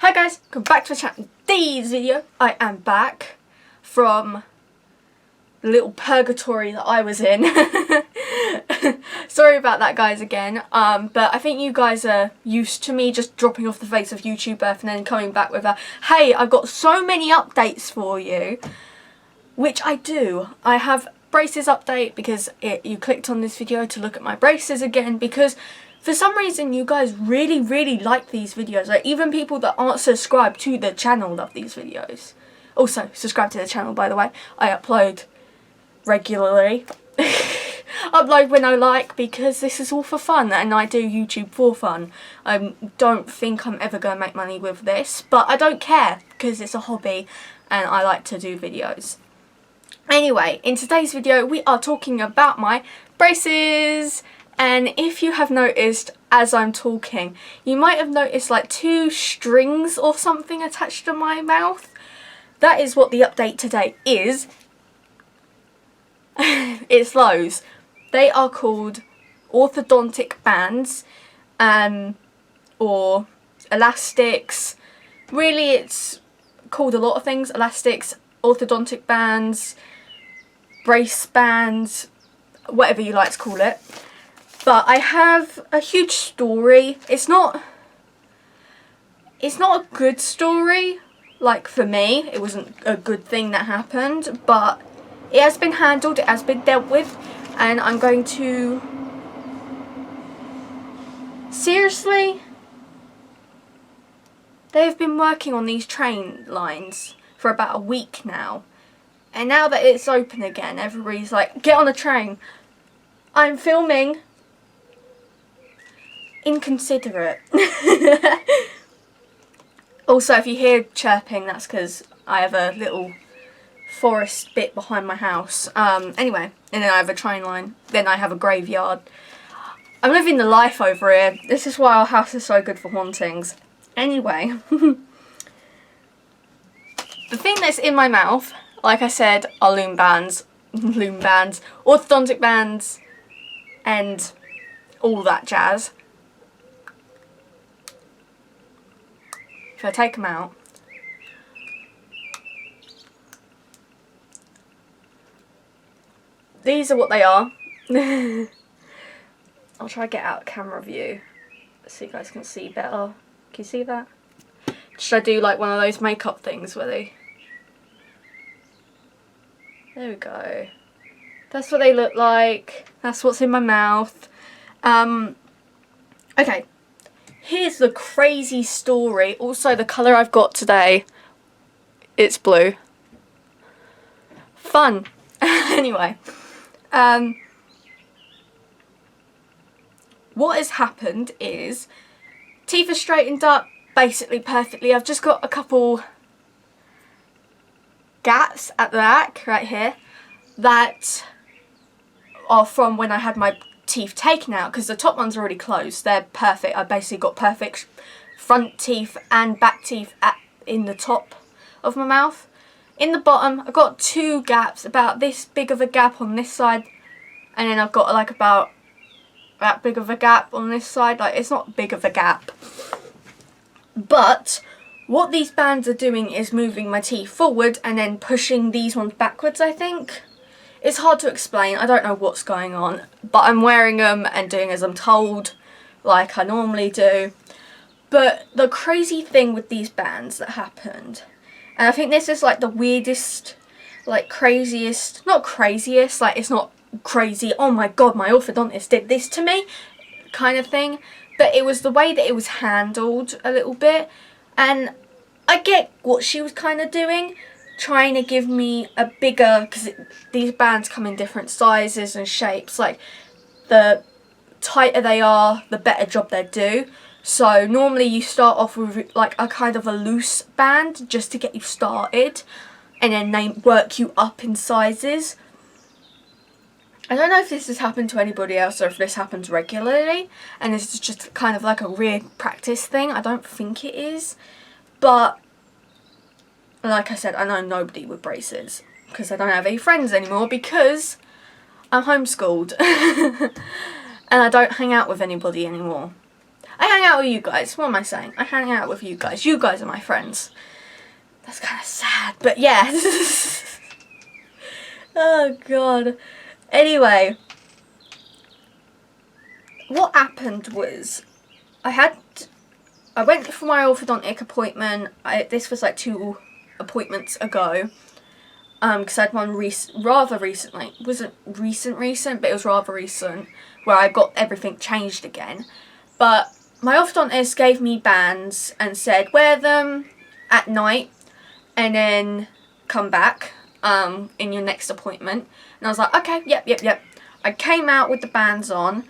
Hi guys, welcome back to the channel. Today's video, I am back from the little purgatory that I was in. Sorry about that guys again, but I think you guys are used to me just dropping off the face of YouTube Earth and then coming back with a, hey, I've got so many updates for you, which I do. I have braces update because you clicked on this video to look at my braces again because for some reason you guys really like these videos. Like even people that aren't subscribed to the channel love these videos. Also, subscribe to the channel by the way. I upload regularly. Upload when I like because this is all for fun and I do YouTube for fun. I don't think I'm ever going to make money with this, but I don't care because it's a hobby and I like to do videos. Anyway, in today's video we are talking about my braces. And if you have noticed as I'm talking, you might have noticed like two strings or something attached to my mouth. That is what the update today is. It's those. They are called orthodontic bands or elastics. Really it's called a lot of things. Elastics, orthodontic bands, brace bands, whatever you like to call it. But I have a huge story. It's not a good story. Like for me, it wasn't a good thing that happened, but it has been handled, it has been dealt with, and I'm going to... Seriously? They've been working on these train lines for about a week now. And now that it's open again, everybody's like, get on a train. I'm filming. Inconsiderate. Also, if you hear chirping, that's because I have a little forest bit behind my house. Anyway, and then I have a train line. Then I have a graveyard. I'm living the life over here. This is why our house is so good for hauntings. Anyway, the thing that's in my mouth, like I said, are loom bands, orthodontic bands, and all that jazz. If I take them out, these are what they are. I'll try to get out camera view so you guys can see better. Can you see that? Should I do like one of those makeup things where they... There we go. That's what they look like. That's what's in my mouth. Okay. Here's the crazy story. Also, the colour I've got today, it's blue. Fun. Anyway, what has happened is teeth are straightened up basically perfectly. I've just got a couple gaps at the back right here that are from when I had my teeth taken out because the top one's already closed. They're perfect. I basically got perfect front teeth and back teeth in the top of my mouth. In the bottom I've got two gaps, about this big of a gap on this side, and then I've got like about that big of a gap on this side. Like it's not big of a gap, but what these bands are doing is moving my teeth forward and then pushing these ones backwards, I think. It's hard to explain, I don't know what's going on, but I'm wearing them and doing as I'm told, like I normally do. But the crazy thing with these bands that happened, and I think this is like the weirdest, like craziest, not craziest, like it's not crazy, oh my god, my orthodontist did this to me, kind of thing, but it was the way that it was handled a little bit, and I get what she was kind of doing. Trying to give me a bigger, because these bands come in different sizes and shapes, like the tighter they are the better job they do. So normally you start off with like a kind of a loose band just to get you started, and then they work you up in sizes. I don't know if this has happened to anybody else or if this happens regularly and this is just kind of like a weird practice thing. I don't think it is, but like I said, I know nobody with braces because I don't have any friends anymore because I'm homeschooled and I don't hang out with anybody anymore. I hang out with you guys. What am I saying? I hang out with you guys. You guys are my friends. That's kind of sad, but yeah. Oh god. Anyway, what happened was I went for my orthodontic appointment. This was like 2 appointments ago. Because I had one rather recently. It wasn't recent, but it was rather recent, where I got everything changed again. But my orthodontist gave me bands and said wear them at night and then come back in your next appointment. And I was like, okay, yep. I came out with the bands on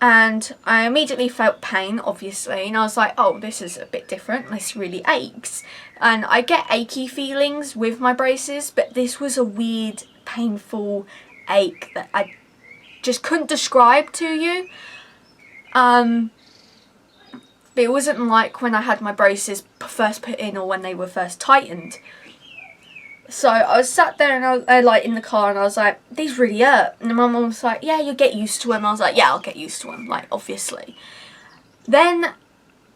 and I immediately felt pain, obviously, and I was like, oh, this is a bit different, this really aches. And I get achy feelings with my braces, but this was a weird, painful ache that I just couldn't describe to you. But it wasn't like when I had my braces first put in or when they were first tightened. So I was sat there and I like in the car and I was like, these really hurt. And my mum was like, yeah, you'll get used to them. I was like, yeah, I'll get used to them, like, obviously. Then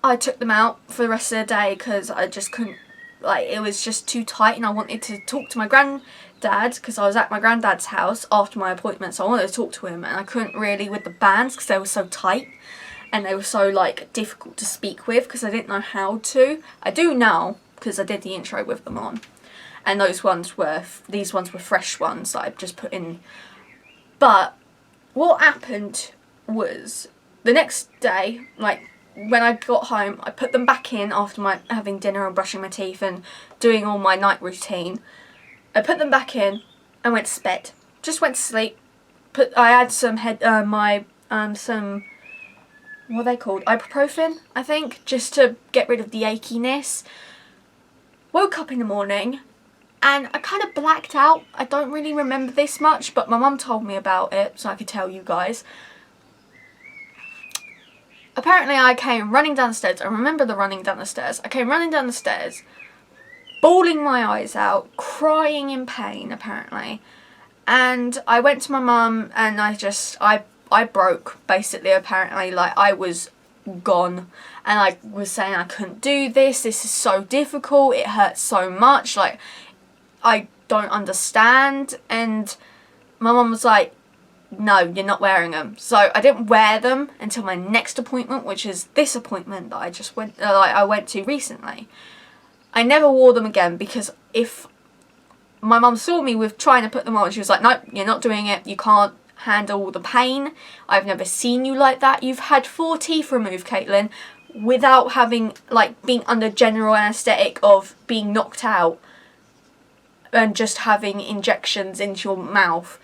I took them out for the rest of the day because I just couldn't, like, it was just too tight and I wanted to talk to my granddad because I was at my granddad's house after my appointment, so I wanted to talk to him and I couldn't really with the bands because they were so tight and they were so, like, difficult to speak with because I didn't know how to. I do now because I did the intro with them on. And these ones were fresh ones that I've just put in. But what happened was the next day, like when I got home, I put them back in after having dinner and brushing my teeth and doing all my night routine. I put them back in and went to bed. Just went to sleep. I had some some, what are they called? Ibuprofen, I think, just to get rid of the achiness. Woke up in the morning. And I kind of blacked out. I don't really remember this much, but my mum told me about it, so I could tell you guys. Apparently I came running down the stairs. I remember the running down the stairs. I came running down the stairs, bawling my eyes out, crying in pain, apparently. And I went to my mum and I broke, basically, apparently. Like, I was gone. And I was saying I couldn't do this. This is so difficult. It hurts so much. Like, I don't understand. And my mum was like, no, you're not wearing them. So I didn't wear them until my next appointment, which is this appointment that I just went to recently. I never wore them again because if my mum saw me with trying to put them on, she was like, no, you're not doing it. You can't handle the pain. I've never seen you like that. You've had 4 teeth removed, Caitlin, without having, like, being under general anaesthetic of being knocked out and just having injections into your mouth,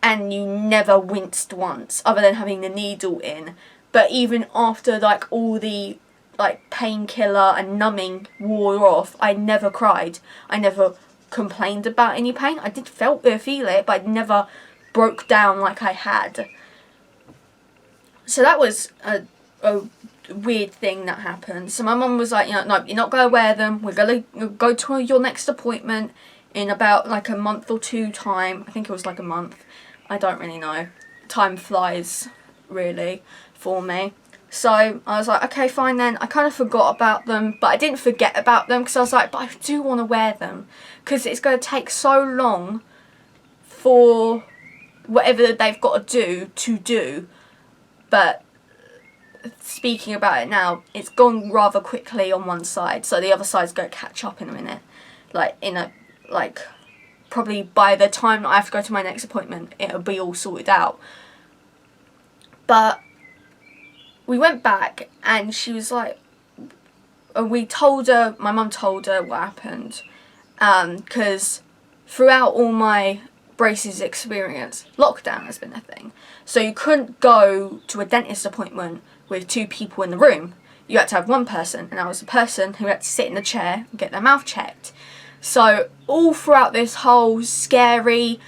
and you never winced once other than having the needle in. But even after, like, all the, like, painkiller and numbing wore off, I never cried. I never complained about any pain. I did feel it, but I never broke down like I had. So that was a weird thing that happened. So my mum was like, you know, no, you're not going to wear them. We're going to go to your next appointment in about like a month or 2 time. I think it was like a month. I don't really know. Time flies, really, for me. So I was like, okay, fine then. I kind of forgot about them, but I didn't forget about them because I was like, but I do want to wear them because it's going to take so long for whatever they've got to do. But speaking about it now, it's gone rather quickly on one side, so the other side's going to catch up in a minute. Probably by the time that I have to go to my next appointment, it'll be all sorted out. But we went back and she was like, my mum told her what happened, because throughout all my braces experience, lockdown has been a thing. So you couldn't go to a dentist appointment with 2 people in the room. You had to have one person, and I was the person who had to sit in the chair and get their mouth checked. So all throughout this whole scary,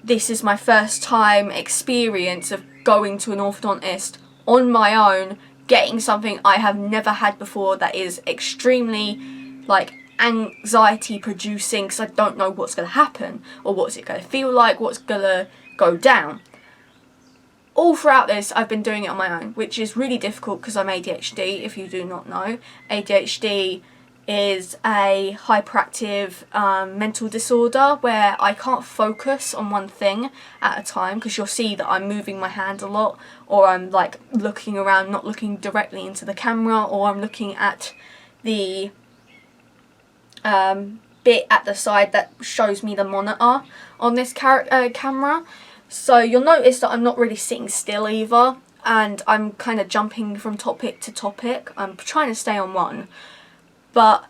this is my first time experience of going to an orthodontist on my own, getting something I have never had before that is extremely, like, anxiety producing because I don't know what's going to happen or what's it going to feel like, what's going to go down. all throughout this, I've been doing it on my own, which is really difficult because I'm ADHD, if you do not know. ADHD is a hyperactive mental disorder where I can't focus on one thing at a time, because you'll see that I'm moving my hand a lot, or I'm like looking around, not looking directly into the camera, or I'm looking at the bit at the side that shows me the monitor on this camera. So you'll notice that I'm not really sitting still either, and I'm kind of jumping from topic to topic. I'm trying to stay on one, but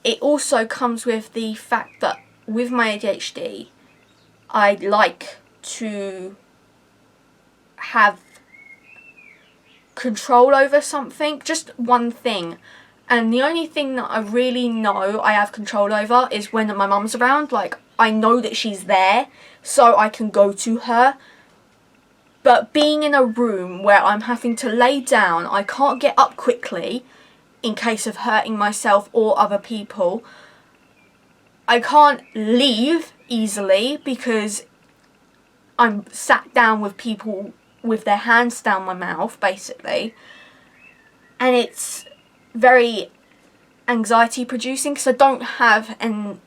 it also comes with the fact that with my ADHD, I like to have control over something, just one thing. And the only thing that I really know I have control over is when my mum's around. Like, I know that she's there, so I can go to her. But being in a room where I'm having to lay down, I can't get up quickly in case of hurting myself or other people. I can't leave easily because I'm sat down with people with their hands down my mouth, basically. And it's very anxiety producing because I don't have and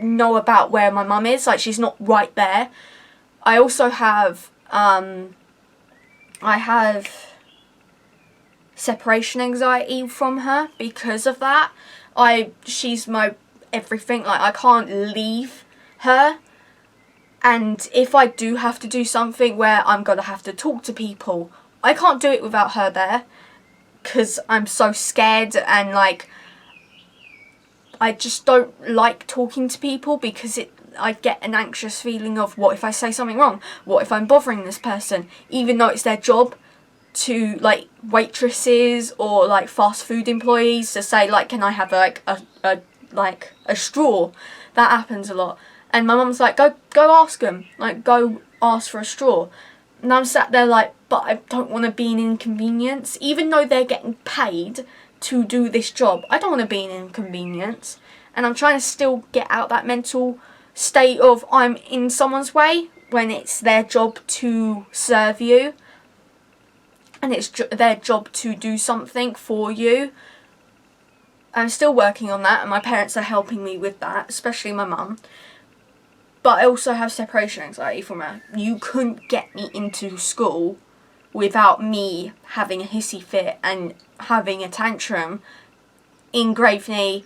know about where my mum is. Like, she's not right there. I also have I have separation anxiety from her because of that. She's my everything. Like, I can't leave her, and if I do have to do something where I'm gonna have to talk to people, I can't do it without her there, because I'm so scared, and like, I just don't like talking to people because I get an anxious feeling of, what if I say something wrong? What if I'm bothering this person? Even though it's their job to, like, waitresses or like fast food employees to say, like, can I have like a straw? That happens a lot. And my mum's like, go ask them. Like, go ask for a straw. And I'm sat there like, but I don't want to be an inconvenience. Even though they're getting paid to do this job, I don't want to be an inconvenience. And I'm trying to still get out that mental state of I'm in someone's way when it's their job to serve you. And it's their job to do something for you. I'm still working on that, and my parents are helping me with that, especially my mum. But I also have separation anxiety from her. You couldn't get me into school without me having a hissy fit and having a tantrum in Graveney.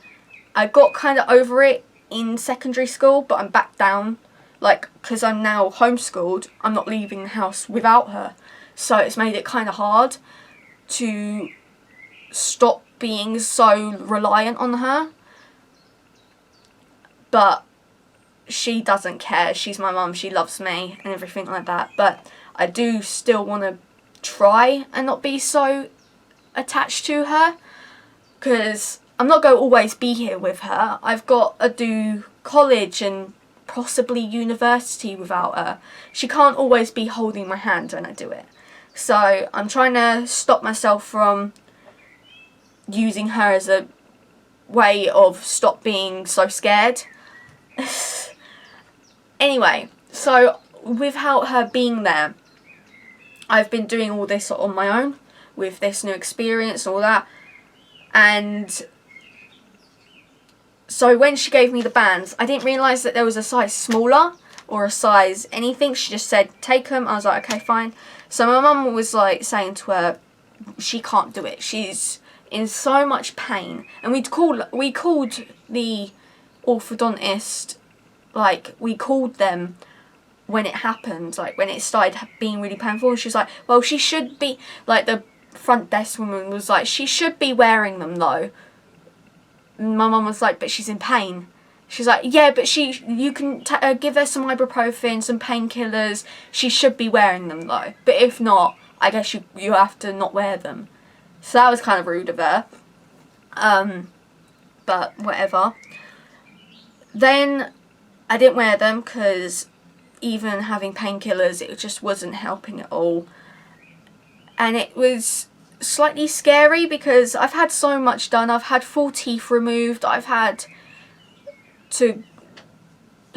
I got kind of over it in secondary school, but I'm back down. Like, because I'm now homeschooled, I'm not leaving the house without her. So it's made it kind of hard to stop being so reliant on her. But she doesn't care. She's my mum. She loves me and everything like that. But I do still want to try and not be so attached to her, because I'm not going to always be here with her. I've got to do college and possibly university without her. She can't always be holding my hand when I do it. So I'm trying to stop myself from using her as a way of stop being so scared. Anyway, so without her being there, I've been doing all this on my own with this new experience and all that. And so when she gave me the bands, I didn't realise that there was a size smaller or a size anything. She just said, take them. I was like, okay, fine. So my mum was like saying to her, she can't do it. She's in so much pain. And we called the orthodontist, like, we called them when it happened, like when it started being really painful. And she was like, well, she should be, like, the front desk woman was like, she should be wearing them though. And my mum was like, but she's in pain. She's like, yeah, but you can give her some ibuprofen, some painkillers. She should be wearing them though. But if not, I guess you have to not wear them. So that was kind of rude of her. But whatever. Then I didn't wear them because even having painkillers, it just wasn't helping at all. And it was slightly scary because I've had so much done. I've had 4 teeth removed. I've had to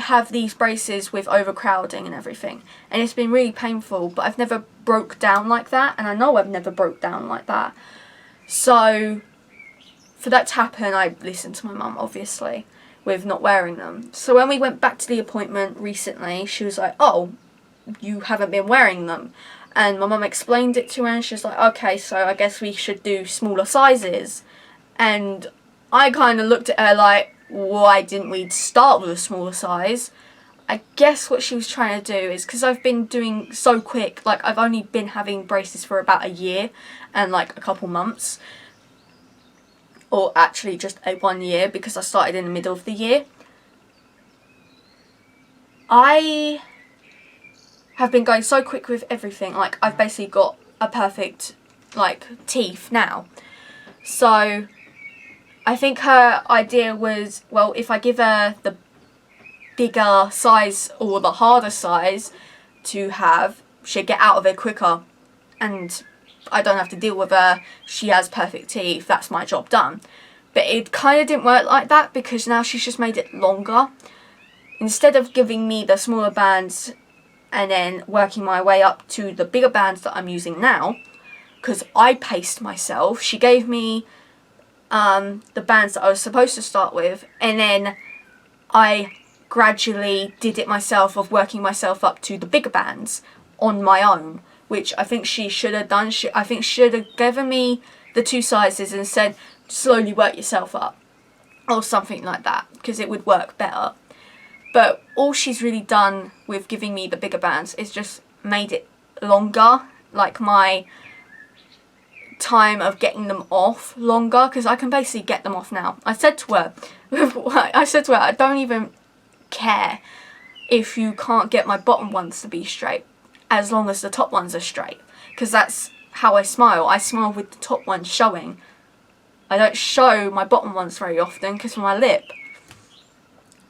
have these braces with overcrowding and everything, and it's been really painful, but I've never broke down like that, and I know I've never broke down like that. So for that to happen, I listened to my mum, obviously, with not wearing them. So when we went back to the appointment recently, she was like, oh, you haven't been wearing them. And my mum explained it to her, and she was like, okay, so I guess we should do smaller sizes. And I kind of looked at her like, why didn't we start with a smaller size? I guess what she was trying to do is, because I've been doing so quick, like I've only been having braces for about a year and like a couple months, or actually just 1 year, because I started in the middle of the year. I have been going so quick with everything, like I've basically got a perfect like teeth now. So I think her idea was, well, if I give her the bigger size or the harder size to have, she'll get out of it quicker, and I don't have to deal with her. She has perfect teeth, that's my job done. But it kind of didn't work like that, because now she's just made it longer. Instead of giving me the smaller bands and then working my way up to the bigger bands that I'm using now, because I paced myself, she gave me the bands that I was supposed to start with, and then I gradually did it myself, of working myself up to the bigger bands on my own, which I think she should have done. I think she should have given me the 2 sizes and said, slowly work yourself up, or something like that, because it would work better. But all she's really done with giving me the bigger bands is just made it longer, like my time of getting them off longer, because I can basically get them off now. I said to her, I don't even care if you can't get my bottom ones to be straight, as long as the top ones are straight, because that's how I smile. I smile with the top ones showing. I don't show my bottom ones very often because of my lip.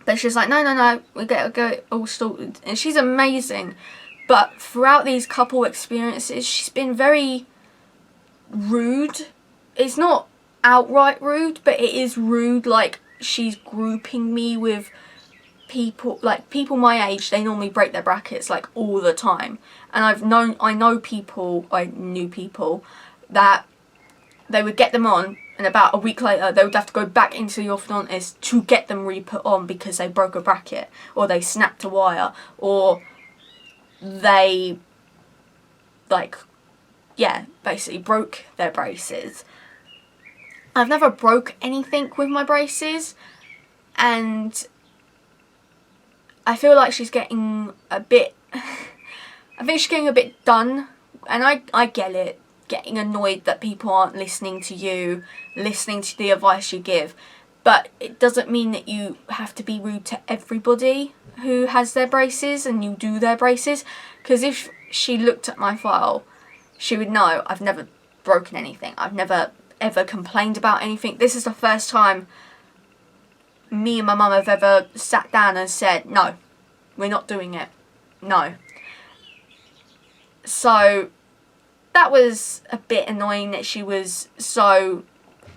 But she's like, no, we gotta go all sorted. And she's amazing. But throughout these couple experiences, she's been very rude. It's not outright rude, but it is rude. Like, she's grouping me with people, like people my age. They normally break their brackets like all the time. And I knew people that they would get them on, and about a week later they would have to go back into the orthodontist to get them re-put on because they broke a bracket, or they snapped a wire, or they basically broke their braces. I've never broke anything with my braces, and I feel like she's getting a bit I think she's getting a bit done, and I get it, getting annoyed that people aren't listening to you, listening to the advice you give, but it doesn't mean that you have to be rude to everybody who has their braces and you do their braces, because if she looked at my file, she would know I've never broken anything. I've never ever complained about anything. This is the first time me and my mum have ever sat down and said, no, we're not doing it. No. So that was a bit annoying, that she was so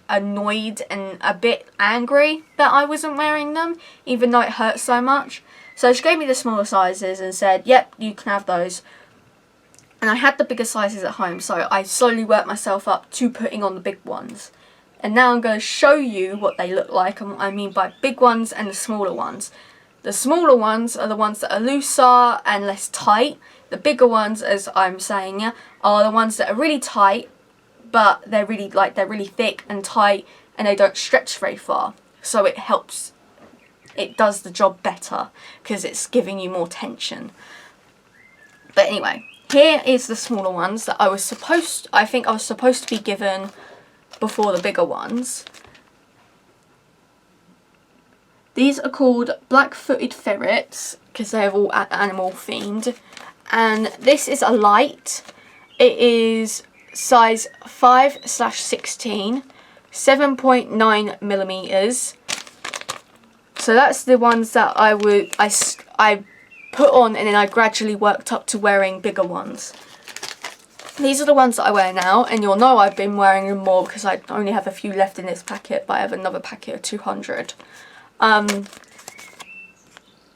annoyed and a bit angry that I wasn't wearing them, even though it hurt so much. So she gave me the smaller sizes and said, yep, you can have those. And I had the bigger sizes at home, so I slowly worked myself up to putting on the big ones. And now I'm going to show you what they look like, and what I mean by big ones and the smaller ones. The smaller ones are the ones that are looser and less tight. The bigger ones, as I'm saying, are the ones that are really tight, but they're really thick and tight, and they don't stretch very far. So it helps. It does the job better because it's giving you more tension. But anyway, here is the smaller ones that I think I was supposed to be given before the bigger ones. These are called black-footed ferrets because they're all animal themed. And this is a light. It is size 5/16, 7.9 millimeters. So that's the ones that I put on, and then I gradually worked up to wearing bigger ones. These are the ones that I wear now, and you'll know I've been wearing them more because I only have a few left in this packet, but I have another packet of 200.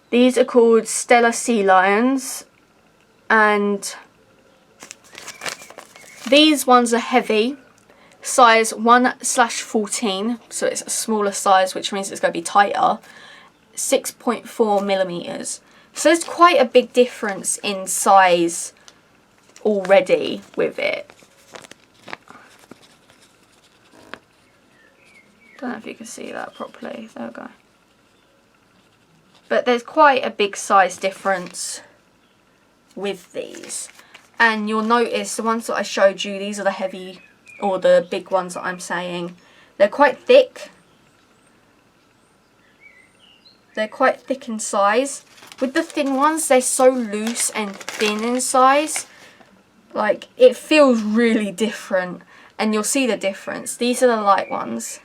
These are called Stella Sea Lions, and these ones are heavy, size 1/14, so it's a smaller size, which means it's going to be tighter, 6.4 millimeters. So there's quite a big difference in size already with it. Don't know if you can see that properly. There we go. But there's quite a big size difference with these. And you'll notice the ones that I showed you, these are the heavy, or the big ones that I'm saying. They're quite thick. They're quite thick in size. With the thin ones, they're so loose and thin in size. Like, it feels really different. And you'll see the difference. These are the light ones.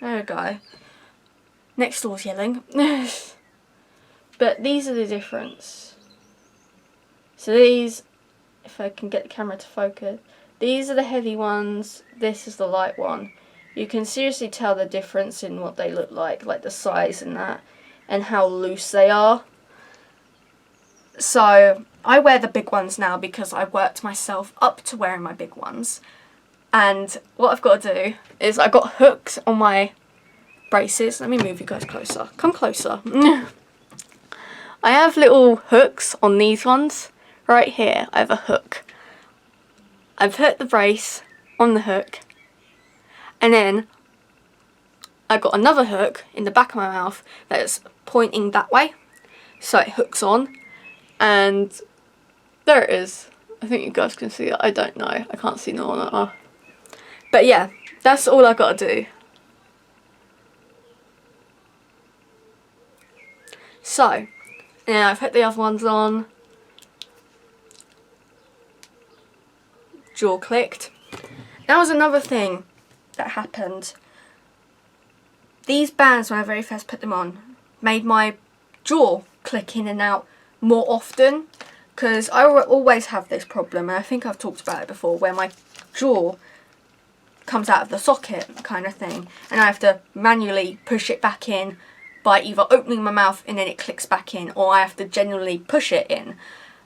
There we go. Next door's yelling. But these are the difference. So these, if I can get the camera to focus, these are the heavy ones, this is the light one. You can seriously tell the difference in what they look like the size and that, and how loose they are. So I wear the big ones now because I worked myself up to wearing my big ones. And what I've got to do is I've got hooks on my braces. Let me move you guys closer. Come closer. I have little hooks on these ones. Right here, I have a hook. I put the brace on the hook. And then I got another hook in the back of my mouth that's pointing that way. So it hooks on. And there it is. I think you guys can see it. I don't know. I can't see no one. But yeah, that's all I've got to do. So, and then I put the other ones on. Jaw clicked. That was another thing that happened. These bands, when I very first put them on, made my jaw click in and out more often, because I always have this problem, and I think I've talked about it before, where my jaw comes out of the socket kind of thing, and I have to manually push it back in by either opening my mouth and then it clicks back in, or I have to genuinely push it in,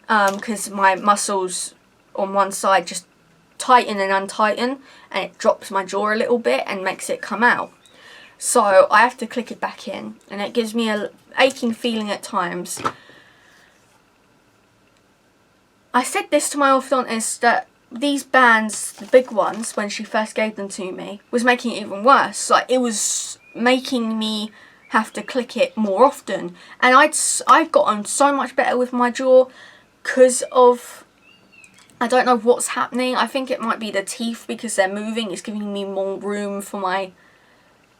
because my muscles on one side just tighten and untighten, and it drops my jaw a little bit and makes it come out. So I have to click it back in, and it gives me a aching feeling at times. I said this to my orthodontist that these bands, the big ones, when she first gave them to me, was making it even worse. Like, it was making me have to click it more often, and I've gotten so much better with my jaw because of, I don't know what's happening. I think it might be the teeth, because they're moving. It's giving me more room for my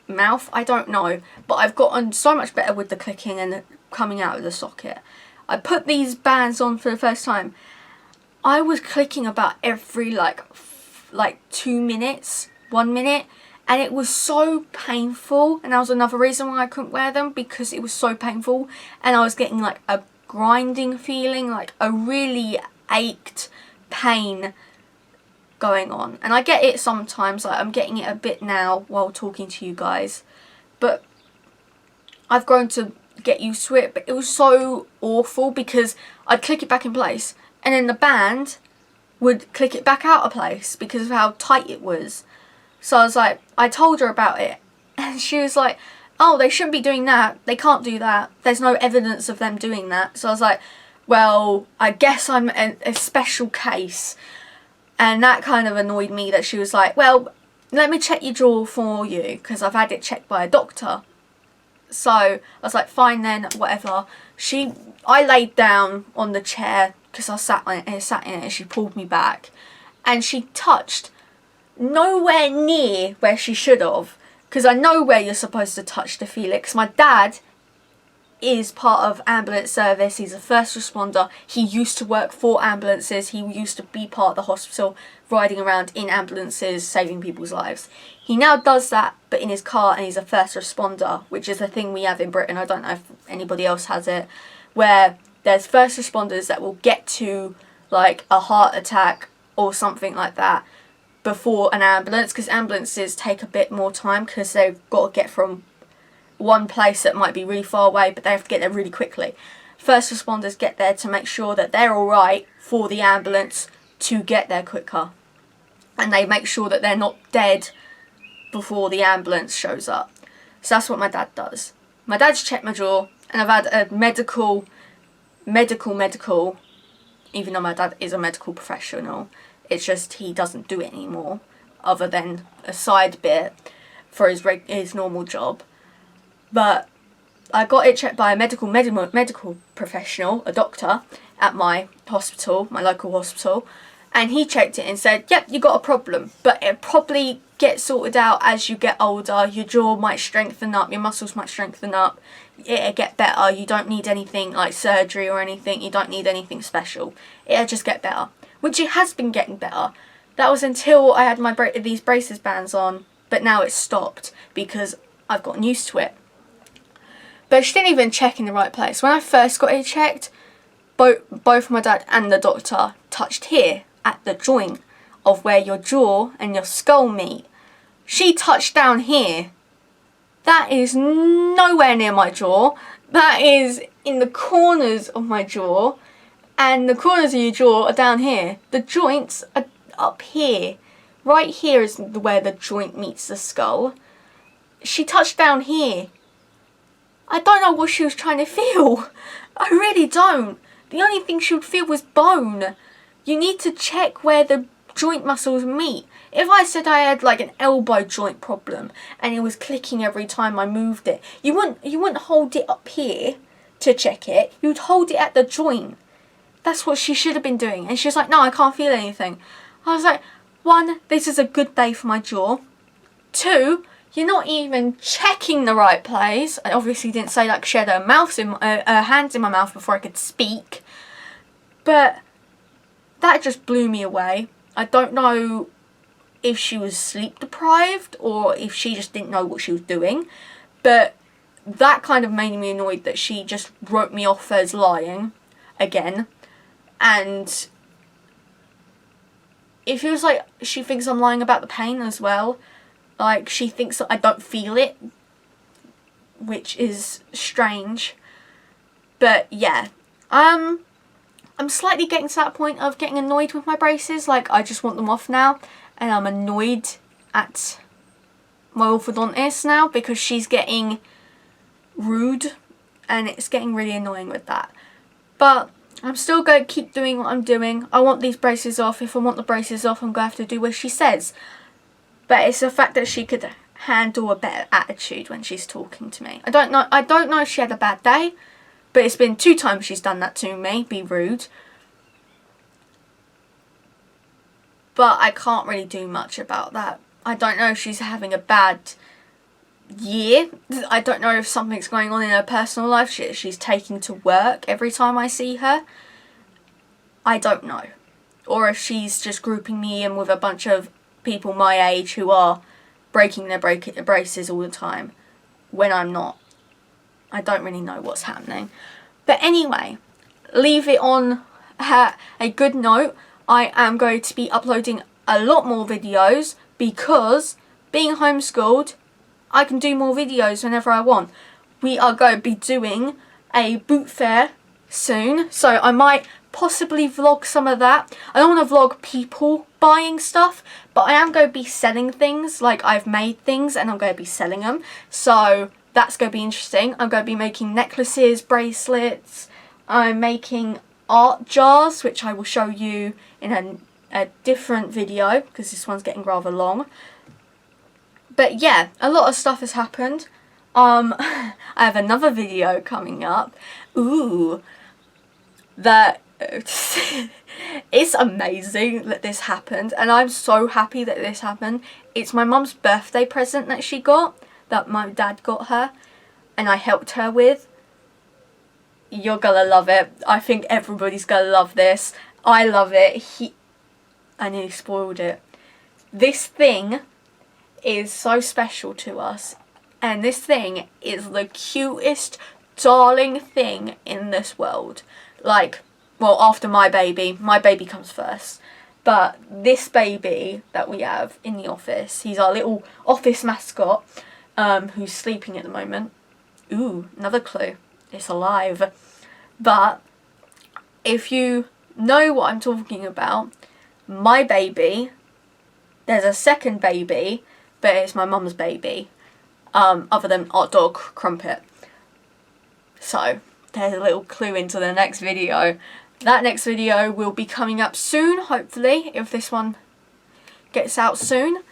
mouth. I don't know. But I've gotten so much better with the clicking and the coming out of the socket. I put these bands on for the first time. I was clicking about every like 2 minutes, 1 minute. And it was so painful. And that was another reason why I couldn't wear them, because it was so painful. And I was getting like a grinding feeling, like a really ached pain going on. And I get it sometimes, like I'm getting it a bit now while talking to you guys, but I've grown to get used to it. But it was so awful, because I'd click it back in place and then the band would click it back out of place because of how tight it was. So I was like, I told her about it, and she was like, oh, they shouldn't be doing that, they can't do that, there's no evidence of them doing that. So I was like, well, I guess I'm a special case. And that kind of annoyed me, that she was like, well, let me check your jaw for you, because I've had it checked by a doctor. So I was like, fine then, whatever. I laid down on the chair because I sat in it, and she pulled me back, and she touched nowhere near where she should have, because I know where you're supposed to touch to feel it, because my dad is part of ambulance service. He's a first responder. He used to work for ambulances. He used to be part of the hospital, riding around in ambulances, saving people's lives. He now does that, but in his car, and he's a first responder, which is a thing we have in Britain. I don't know if anybody else has it, where there's first responders that will get to like a heart attack or something like that before an ambulance, because ambulances take a bit more time because they've got to get from one place that might be really far away, but they have to get there really quickly. First responders get there to make sure that they're alright for the ambulance to get there quicker. And they make sure that they're not dead before the ambulance shows up. So that's what my dad does. My dad's checked my jaw, and I've had a medical, even though my dad is a medical professional, it's just he doesn't do it anymore, other than a side bit for his normal job. But I got it checked by a medical professional, a doctor, at my hospital, my local hospital, and he checked it and said, yep, you got a problem, but it probably gets sorted out as you get older. Your jaw might strengthen up, your muscles might strengthen up, it'll get better. You don't need anything like surgery or anything, you don't need anything special. It'll just get better, which it has been getting better. That was until I had my these braces bands on, but now it's stopped because I've gotten used to it. But she didn't even check in the right place. When I first got it checked, both my dad and the doctor touched here at the joint of where your jaw and your skull meet. She touched down here. That is nowhere near my jaw. That is in the corners of my jaw, and the corners of your jaw are down here. The joints are up here. Right here is where the joint meets the skull. She touched down here. I don't know what she was trying to feel. I really don't. The only thing she would feel was bone. You need to check where the joint muscles meet. If I said I had like an elbow joint problem and it was clicking every time I moved it, you wouldn't hold it up here to check it. You'd hold it at the joint. That's what she should have been doing. And she was like, no, I can't feel anything. I was like, 1, this is a good day for my jaw. 2, you're not even checking the right place. I obviously didn't say like she had her hands in my mouth before I could speak. But that just blew me away. I don't know if she was sleep deprived or if she just didn't know what she was doing. But that kind of made me annoyed that she just wrote me off as lying again. And it feels like she thinks I'm lying about the pain as well. Like, she thinks that I don't feel it, which is strange. But yeah, I'm slightly getting to that point of getting annoyed with my braces. Like, I just want them off now, and I'm annoyed at my orthodontist now because she's getting rude, and it's getting really annoying with that. But I'm still going to keep doing what I'm doing. I want these braces off. If I want the braces off, I'm going to have to do what she says. But it's the fact that she could handle a better attitude when she's talking to me. I don't know if she had a bad day, but it's been 2 times she's done that to me, be rude. But I can't really do much about that. I don't know if she's having a bad year. I don't know if something's going on in her personal life she's taking to work every time I see her. I don't know. Or if she's just grouping me in with a bunch of people my age who are breaking their braces all the time when I'm not. I don't really know what's happening. But anyway, leave it on a good note. I am going to be uploading a lot more videos because being homeschooled, I can do more videos whenever I want. We are going to be doing a boot fair soon, so I might possibly vlog some of that. I don't want to vlog people buying stuff, but I am going to be selling things. Like, I've made things and I'm going to be selling them, so that's going to be interesting. I'm going to be making necklaces, bracelets. I'm making art jars, which I will show you in a different video because this one's getting rather long. But yeah, a lot of stuff has happened. I have another video coming up. Ooh, that it's amazing that this happened, and I'm so happy that this happened. It's my mum's birthday present that she got, that my dad got her, and I helped her with. You're gonna love it. I think everybody's gonna love this. I love it. I nearly spoiled it. This thing is so special to us, and this thing is the cutest darling thing in this world. Like, well, after my baby comes first, But this baby that we have in the office, he's our little office mascot, who's sleeping at the moment. Ooh, another clue. It's alive. But if you know what I'm talking about, my baby, there's a second baby, but it's my mum's baby, other than our dog, Crumpet. So, there's a little clue into the next video. That next video will be coming up soon, hopefully, if this one gets out soon.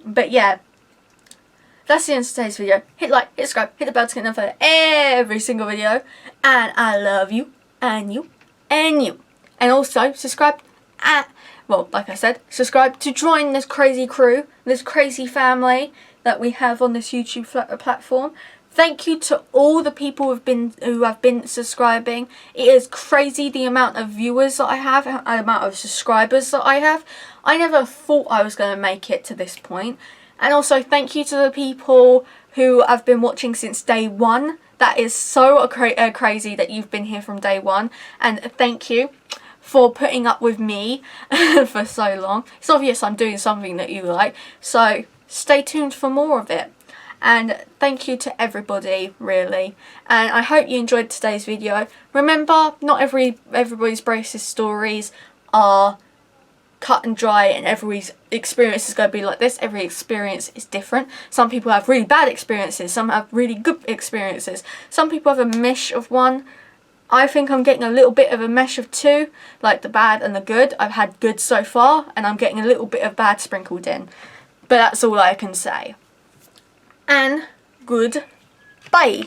But yeah, that's the end of today's video. Hit like, hit subscribe, hit the bell to get notified for every single video. And I love you, and you, and you. And also, subscribe well, like I said, subscribe to join this crazy crew, this crazy family that we have on this YouTube platform. Thank you to all the people who have been subscribing. It is crazy the amount of viewers that I have, the amount of subscribers that I have. I never thought I was going to make it to this point. And also thank you to the people who have been watching since day one. That is so crazy that you've been here from day one. And thank you for putting up with me for so long. It's obvious I'm doing something that you like. So stay tuned for more of it. And thank you to everybody, really. And I hope you enjoyed today's video. Remember, not everybody's braces stories are cut and dry and everybody's experience is going to be like this. Every experience is different. Some people have really bad experiences. Some have really good experiences. Some people have a mesh of one. I think I'm getting a little bit of a mesh of two, like the bad and the good. I've had good so far, and I'm getting a little bit of bad sprinkled in. But that's all I can say. And goodbye.